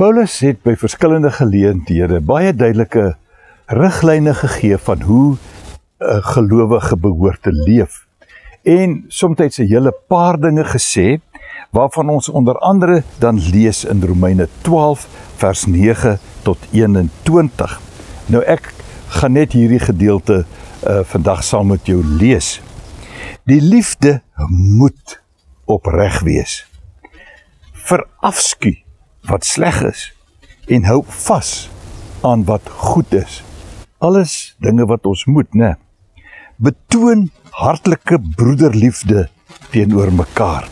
Paulus het by verskillende geleenthede baie duidelike riglyne gegee van hoe 'n gelowige behoort te leef. En soms 'n hele paar dinge gesê, waarvan ons onder andere dan lees in Romeine 12 vers 9 tot 21. Nou ek gaan net hierdie gedeelte vandag saam met jou lees. Die liefde moet opreg wees. Verafskuw wat sleg is en hou vas aan wat goed is. Alles dinge wat ons moet, né? Betoon hartlike broederliefde teenoor mekaar.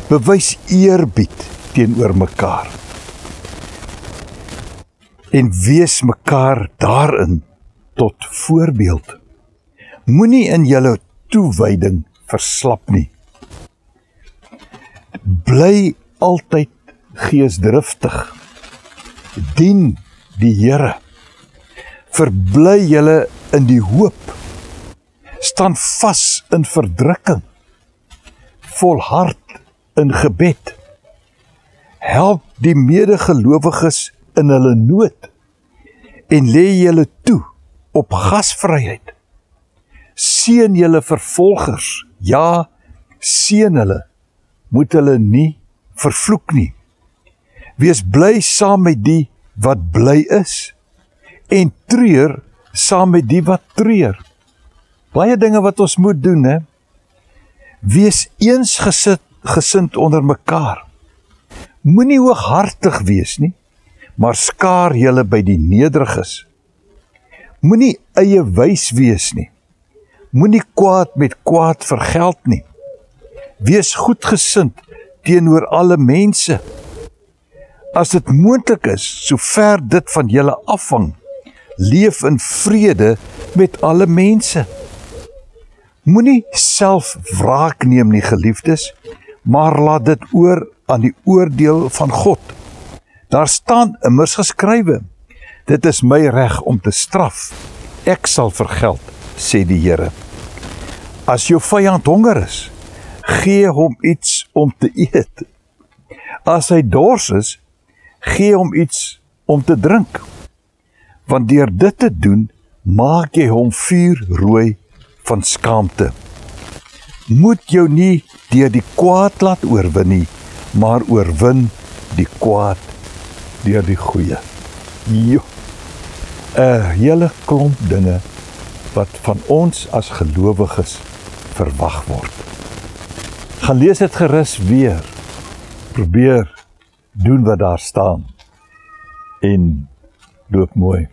Bewys eerbied teenoor mekaar. En wees mekaar daarin tot voorbeeld. Moenie in julle toewyding verslap nie. Bly altyd geesdriftig. Dien die Here. Verbly julle in die hoop. Staan vas in verdrukking. Volhard in gebed. Help die medegelowiges in hulle nood en lê julle toe op gasvryheid. Seën julle vervolgers, ja, seën hulle, moet hulle nie vervloek nie. Wees bly saam met die wat bly is en treur saam met die wat treur. Baie dinge wat ons moet doen, hè? Wees eensgesind onder mekaar. Moenie hooghartig wees nie, maar skaar julle by die nederiges. Moenie eie wys wees nie. Moenie kwaad met kwaad vergeld nie. Wees goedgesind teenoor alle mense. As dit moontlik is, sover dit van julle afhang, leef in vrede met alle mense. Moenie self wraak neem nie, geliefdes, maar laat dit oor aan die oordeel van God. Daar staan immers geskrywe, dit is my reg om te straf, ek sal vergeld, sê die Here. As jou vyand honger is, gee hom iets om te eet. As hy dors is, gee hom iets om te drink. Want deur dit te doen, maak jy hom vuurrooi van skaamte. Moet jou nie deur die kwaad laat oorwin nie, maar oorwin die kwaad deur die goeie. Jo, 'n hele klomp dinge wat van ons as gelowiges verwag word. Gaan lees dit gerus weer. Probeer doen wat daar staan en loop mooi.